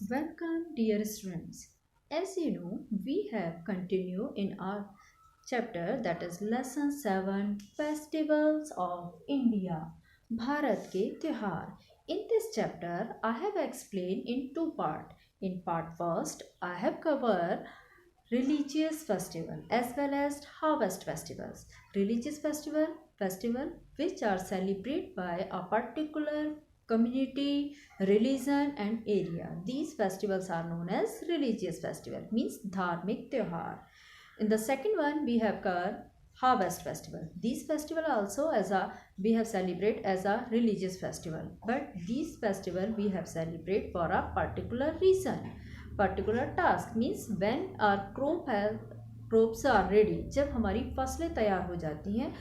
Welcome, dear students. As you know, we have continued in our chapter that is lesson 7 Festivals of India. Bharat ke Tihar. In this chapter, I have explained in two parts. In part first, I have covered religious festival as well as harvest festivals. Religious festival which are celebrated by a particular community, religion and area. These festivals are known as religious festival, means dharmik tyohar. In the second one we have covered harvest festival. These festival also as a we have celebrate as a religious festival, but these festival we have celebrate for a particular reason, particular task. Means when our crops are ready, जब हमारी फसलें तैयार हो जाती हैं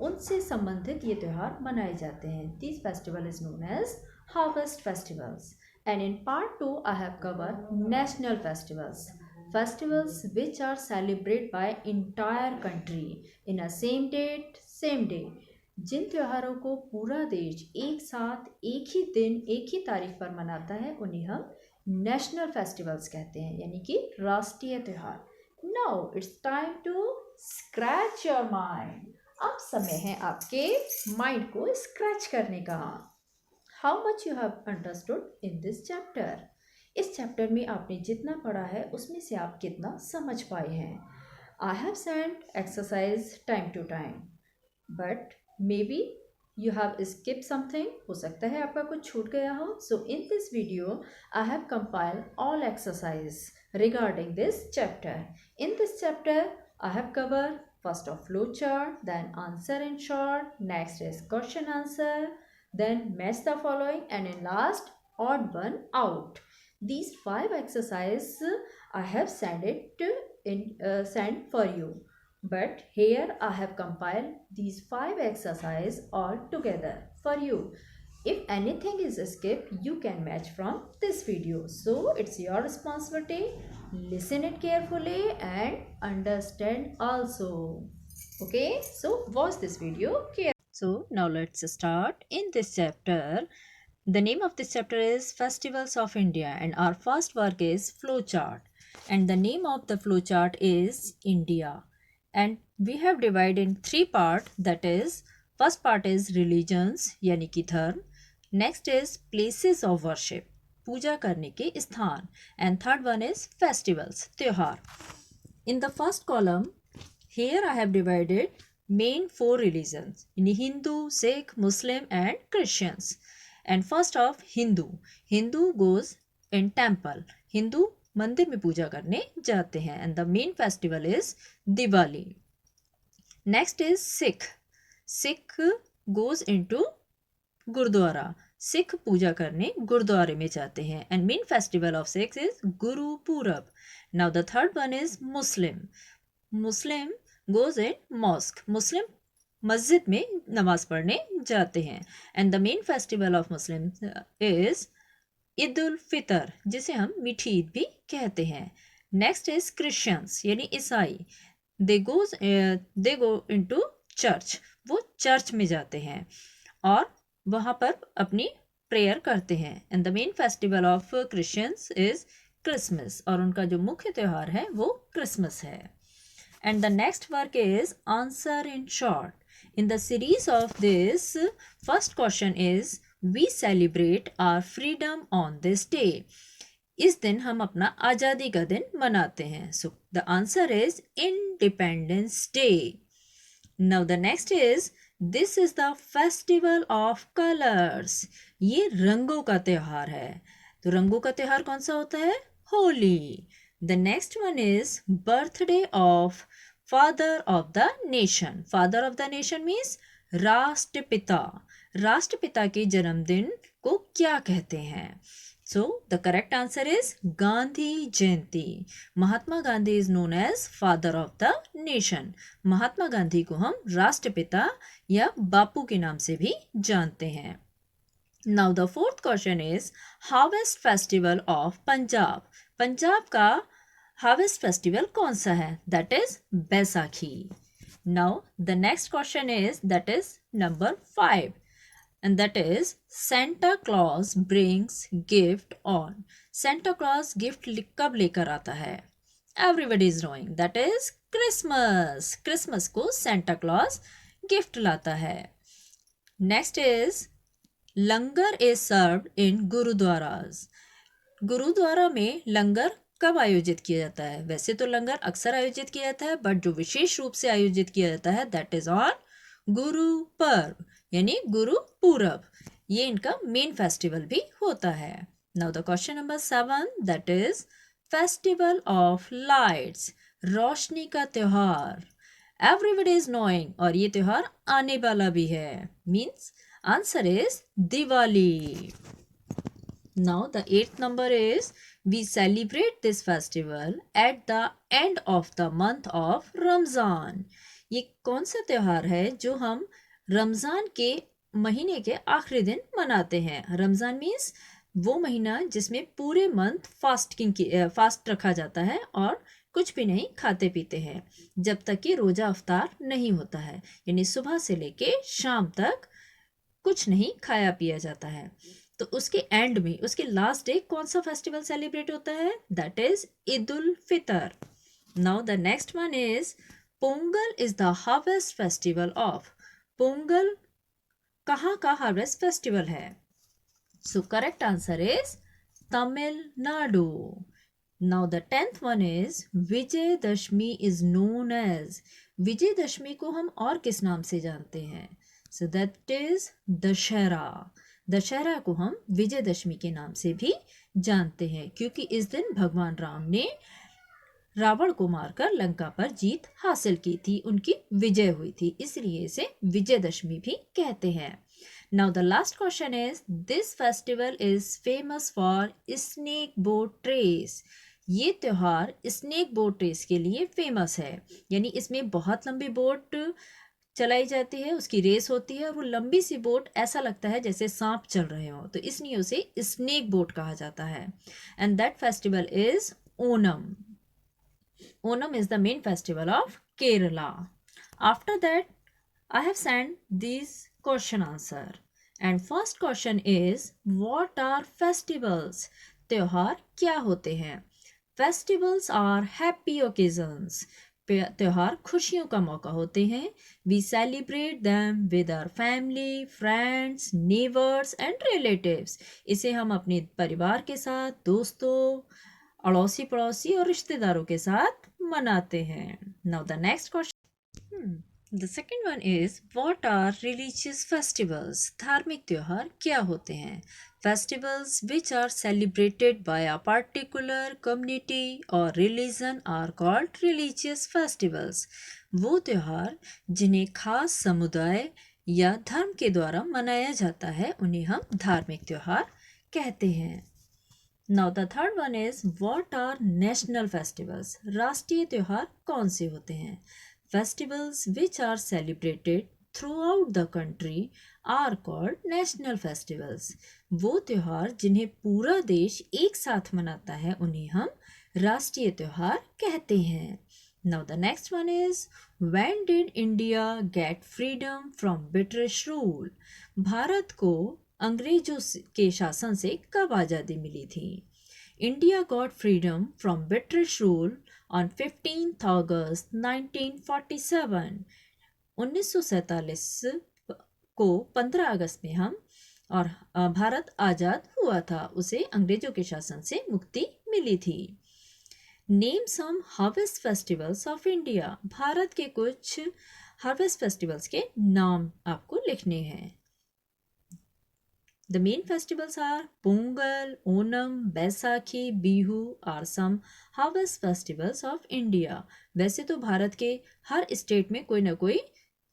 उनसे संबंधित ये त्यौहार मनाए जाते हैं. This festival is known as harvest festivals. And in part 2 I have covered national festivals which are celebrated by entire country in a same date same day. जिन त्योहारों को पूरा देश एक साथ एक ही दिन एक ही तारीख पर मनाता है उन्हें हम नेशनल फेस्टिवल्स कहते हैं, यानी कि राष्ट्रीय त्योहार. Now it's time to scratch your mind. अब समय है आपके माइंड को स्क्रैच करने का. How much you have understood in this chapter. इस चैप्टर में आपने जितना पढ़ा है उसमें से आप कितना समझ पाए हैं. I have send exercise time to time, but maybe you have skipped something. हो सकता है आपका कुछ छूट गया हो. So in this video I have compiled all exercise regarding this chapter. In this chapter I have covered first of flow chart, then answer in short, next is question answer, then match the following, and in last odd one out. These 5 exercises I have sent for you. But here I have compiled these 5 exercises all together for you. If anything is skipped, you can match from this video. So it's your responsibility. Listen it carefully and understand also. Okay, so watch this video carefully. So now let's start. In this chapter, the name of this chapter is Festivals of India, and our first work is flowchart. And the name of the flowchart is India. And we have divided in 3 parts, that is, first part is religions यानी कि धर्म, next is places of worship पूजा करने के स्थान, and third one is festivals त्योहार. In the first column, here I have divided main 4 religions in Hindu, Sikh, Muslim and Christians. And first of Hindu goes in temple. Hindu मंदिर में पूजा करने जाते हैं, and the main festival is Diwali. Next is Sikh goes into gurdwara. Sikh पूजा करने गुरुद्वारे में जाते हैं, and main festival of Sikhs is Guru Purab. Now the third one is Muslim goes in mosque. Muslim मस्जिद में नमाज पढ़ने जाते हैं, and the main festival of Muslims is Eid ul Fitr, जिसे हम मीठी ईद भी कहते हैं. नेक्स्ट इज क्रिश्चियंस यानी ईसाई. दे गो इनटू चर्च. वो चर्च में जाते हैं और वहाँ पर अपनी प्रेयर करते हैं. And the main festival of Christians is Christmas, और उनका जो मुख्य त्यौहार है वो क्रिसमस है. And the next work is answer in short. In the series of this first question is We celebrate our freedom on this day. इस दिन हम अपना आज़ादी का दिन मनाते हैं. So the answer is Independence Day. Now the next is this is the festival of colors. ये रंगों का त्योहार है. तो रंगों का त्योहार कौन सा होता है? Holi. The next one is birthday of father of the nation. Father of the nation means राष्ट्रपिता. राष्ट्रपिता के जन्मदिन को क्या कहते हैं? So the correct answer is Gandhi Jayanti. Mahatma Gandhi is known as father of the nation. Mahatma Gandhi को हम राष्ट्रपिता या बापू के नाम से भी जानते हैं. Now the fourth question is harvest festival of Punjab. Punjab का हार्वेस्ट फेस्टिवल कौन सा है? That is Baisakhi. Now the next question is, that is number 5. and that is Santa Claus brings gift on. Santa Claus gift कब लेकर आता है? Everybody is knowing that is Christmas. Christmas को Santa Claus gift लाता है. Next is langar is served in गुरुद्वारास. Gurdwara में लंगर कब आयोजित किया जाता है? वैसे तो लंगर अक्सर आयोजित किया जाता है, बट जो विशेष रूप से आयोजित किया जाता है that is on Guru Parv यानी गुरु पूरब. ये इनका मेन फेस्टिवल भी होता है. Now the question number 7 that is festival of lights. रोशनी का त्योहार. एवरीबडी इज नोइंग और ये त्योहार आने वाला भी है. Means answer is Diwali. Now the 8th number is we celebrate this festival at the end of the month of Ramzan. ये कौन सा त्योहार है जो हम रमज़ान के महीने के आखिरी दिन मनाते हैं? रमज़ान मीन्स वो महीना जिसमें पूरे मंथ फास्ट रखा जाता है और कुछ भी नहीं खाते पीते हैं जब तक कि रोज़ा अफ्तार नहीं होता है, यानी सुबह से लेके शाम तक कुछ नहीं खाया पिया जाता है. तो उसके एंड में उसके लास्ट डे कौन सा फेस्टिवल सेलिब्रेट होता है? That is Eid ul Fitr. Now the next one is Pongal is the harvest festival of. Pongal कहाँ का हार्वेस्ट फेस्टिवल है? So correct answer is Tamil Nadu. Now the 10th one is Vijayadashami is known as. Vijayadashami को हम और किस नाम से जानते हैं? So that is Dussehra. Dussehra को हम विजयदशमी के नाम से भी जानते हैं क्योंकि इस दिन भगवान राम ने रावण को मारकर लंका पर जीत हासिल की थी, उनकी विजय हुई थी, इसलिए इसे विजयदशमी भी कहते हैं. Now the last question is this festival is famous for snake boat race. ये त्योहार स्नेक बोट रेस के लिए फेमस है, यानी इसमें बहुत लंबी बोट चलाई जाती है, उसकी रेस होती है और वो लंबी सी बोट ऐसा लगता है जैसे सांप चल रहे हो, तो इसलिए उसे स्नेक बोट कहा जाता है. And that festival is Onam. Onam is the main festival of Kerala. After that I have send this question answer and first question is what are festivals. त्योहार क्या होते हैं? Festivals are happy occasions. त्योहार खुशियों का मौका होते हैं. We celebrate them with our family, friends, neighbours and relatives. इसे हम अपने परिवार के साथ, दोस्तों, अड़ोसी पड़ोसी और रिश्तेदारों के साथ मनाते हैं. Now the next question. The second one is what are religious festivals. धार्मिक त्योहार क्या होते हैं? Festivals which are celebrated by a particular community or religion are called religious festivals. वो त्योहार जिन्हें खास समुदाय या धर्म के द्वारा मनाया जाता है उन्हें हम धार्मिक त्योहार कहते हैं. Now the third one is what are national festivals. राष्ट्रीय त्योहार कौन से होते हैं? Festivals which are celebrated throughout the country are called national festivals. वो त्योहार जिन्हें पूरा देश एक साथ मनाता है उन्हें हम राष्ट्रीय त्योहार कहते हैं. Now the next one is when did India get freedom from British rule? Bharat को अंग्रेजों के शासन से कब आज़ादी मिली थी? India got freedom from British rule on 15th August 1947. 1947 को 15 अगस्त में हम और भारत आज़ाद हुआ था, उसे अंग्रेजों के शासन से मुक्ति मिली थी. Name some harvest festivals of India. भारत के कुछ हार्वेस्ट फेस्टिवल्स के नाम आपको लिखने हैं. The main festivals are Pongal, Onam, Baisakhi, Bihu are some harvest festivals of India. वैसे तो भारत के हर स्टेट में कोई ना कोई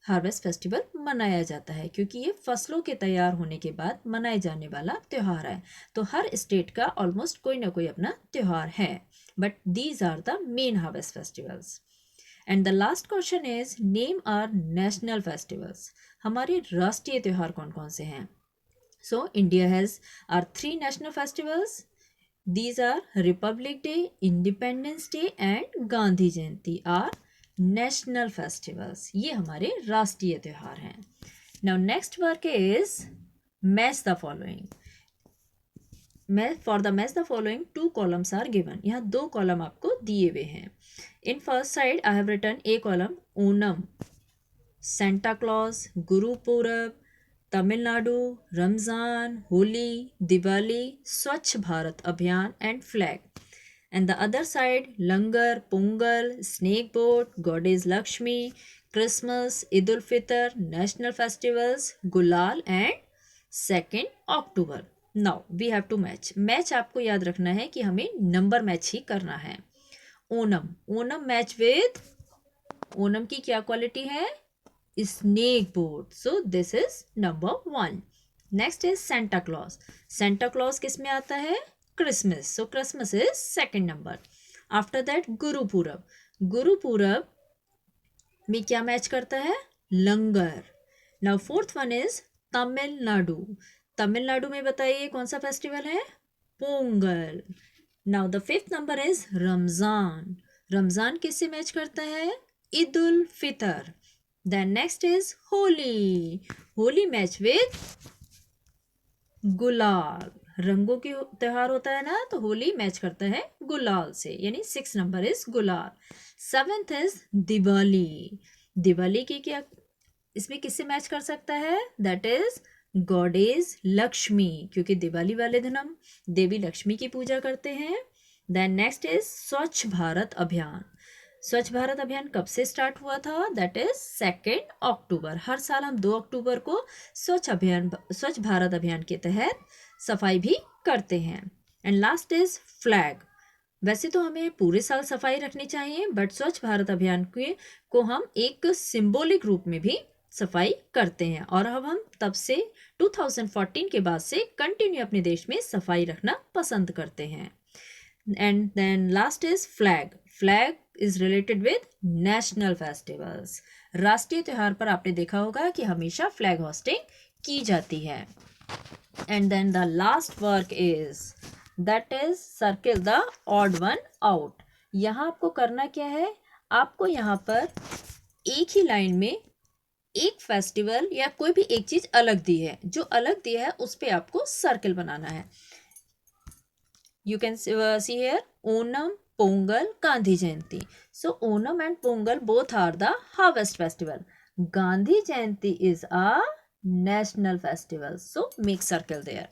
हार्वेस्ट फेस्टिवल मनाया जाता है क्योंकि ये फसलों के तैयार होने के बाद मनाए जाने वाला त्यौहार है, तो हर स्टेट का ऑलमोस्ट कोई ना कोई अपना त्यौहार है, but these are the main harvest festivals. And the last question is name our national festivals. हमारे राष्ट्रीय त्यौहार कौन कौन से हैं? So India has our 3 national festivals. These are Republic Day, Independence Day and Gandhi Jayanti are national festivals. ये हमारे राष्ट्रीय त्योहार हैं. Now next work is match the following. For the match the following 2 columns are given. यहाँ 2 column आपको दिए हुए हैं। In first side I have written a column Onam, Santa Claus, Gurpurab, Tamil Nadu, Ramzan, Holi, Diwali, Swachh Bharat Abhiyan and flag. And the other side, Langar, Pongal, Snake Boat, Goddess Lakshmi, Christmas, Eid ul Fitr, National Festivals, Gulal and 2nd October. Now we have to match. Match आपको याद रखना है कि हमें number match ही करना है. Onam, Onam match with, Onam की क्या क्वालिटी है? Snake boat. So this is number 1. Next is Santa Claus. Santa Claus किस में आता है? Christmas. So Christmas is 2nd number. After that Gurpurab. Gurpurab में क्या मैच करता है? लंगर. Now 4th one is Tamil Nadu. Tamil Nadu में बताइए कौन सा फेस्टिवल है? Pongal. Now the 5th number is Ramzan. Ramzan किससे मैच करता है? Eid ul Fitr. Then next is Holi. Holi match with gulal. रंगों की त्योहार होता है ना, तो होली मैच करता है गुलाल से, यानी 6 नंबर इज गुलाल. 7th is Diwali. दिवाली की क्या इसमें किससे मैच कर सकता है? दैट इज गॉडेस लक्ष्मी, क्योंकि दिवाली वाले दिन हम देवी लक्ष्मी की पूजा करते हैं. देन नेक्स्ट इज स्वच्छ भारत अभियान. स्वच्छ भारत अभियान कब से स्टार्ट हुआ था? दैट इज 2nd अक्टूबर. हर साल हम 2 अक्टूबर को स्वच्छ भारत अभियान के तहत सफाई भी करते हैं. And last is flag. वैसे तो हमें पूरे साल सफाई रखनी चाहिए, बट स्वच्छ भारत अभियान को हम एक सिंबॉलिक रूप में भी सफाई करते हैं, और अब हम तब से 2014 के बाद से कंटिन्यू अपने देश में सफाई रखना पसंद करते हैं. And then last is flag. Flag is related with national festivals. राष्ट्रीय त्योहार पर आपने देखा होगा कि हमेशा फ्लैग होस्टिंग की जाती है. And then the last work is, that is circle the odd one out. यहाँ आपको करना क्या है? आपको यहाँ पर एक ही लाइन में एक फेस्टिवल या कोई भी एक चीज अलग दी है, जो अलग दिया है उस पे आपको सर्कल बनाना है. You can see here Onam, Pongal, Gandhi Jayanti. So Onam and Pongal both are the harvest festival. Gandhi Jayanti is a national festival. So make circle there.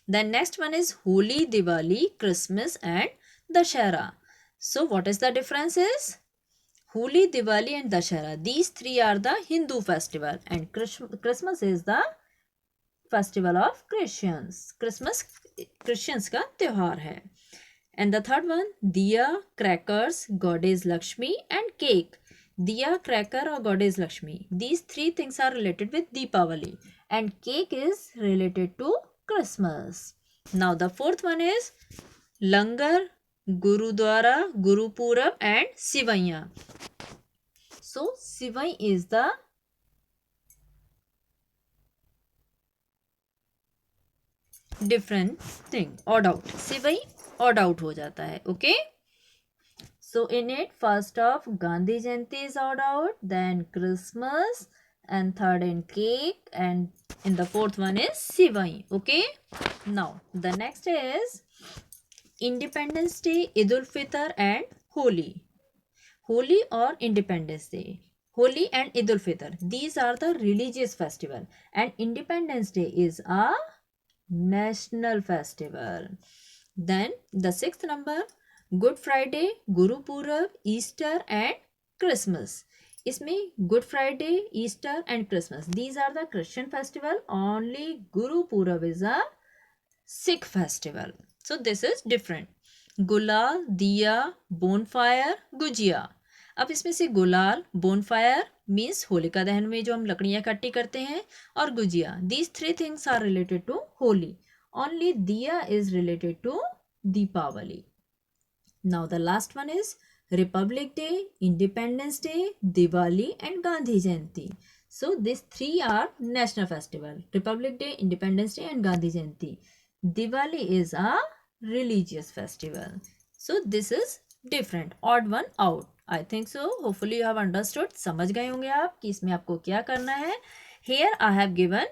Then next one is Holi, Diwali, Christmas and Dashera. So what is the difference is? Holi, Diwali and Dashera. These three are the Hindu festival, and Christmas is the festival of Christians. Christmas Christians का त्योहार है. And the third one, दिया, crackers, goddess Lakshmi and cake. दिया, cracker or goddess Lakshmi. These three things are related with Deepavali, and cake is related to Christmas. Now the fourth one is Langar, Gurudwara, Gurupurab and Sivaiya. So Sivai is the different thing. Odd out. Sivai odd out हो जाता है. Okay. So in it, first of Gandhi Jayanti is odd out, then Christmas, and third in cake, and in the fourth one is Sivai. Okay. Now the next is Independence Day, Eid ul Fitr and Holi. Holi or Independence Day. Holi and Eid ul Fitr. These are the religious festival, and Independence Day is a national festival. Then the sixth number, Good Friday, Gurupurab, Easter and Christmas. इसमें Good Friday, Easter and Christmas, these are the Christian festival. Only Gurupurab is a Sikh festival. So this is different. गुलाल, दिया, bonfire, gujiya. अब इसमें से गुलाल, bonfire means Holika दहन में जो हम लकड़ियाँ इकट्ठी करते हैं, और gujiya. These three things are related to Holi. Only diya is related to Deepavali. Now the last one is Republic Day, Independence Day, Diwali and Gandhi Jayanti. So these three are national festival. Republic Day, Independence Day and Gandhi Jayanti. Diwali is a religious festival. So this is different. Odd one out. I think so. Hopefully you have understood. समझ गए होंगे आप कि इसमें आपको क्या करना है. Here I have given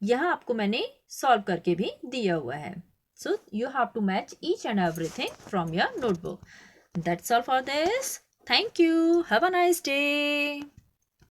यहाँ आपको मैंने सॉल्व करके भी दिया हुआ है. So you have to match each and everything from your notebook. That's all for this. Thank you. Have a nice day.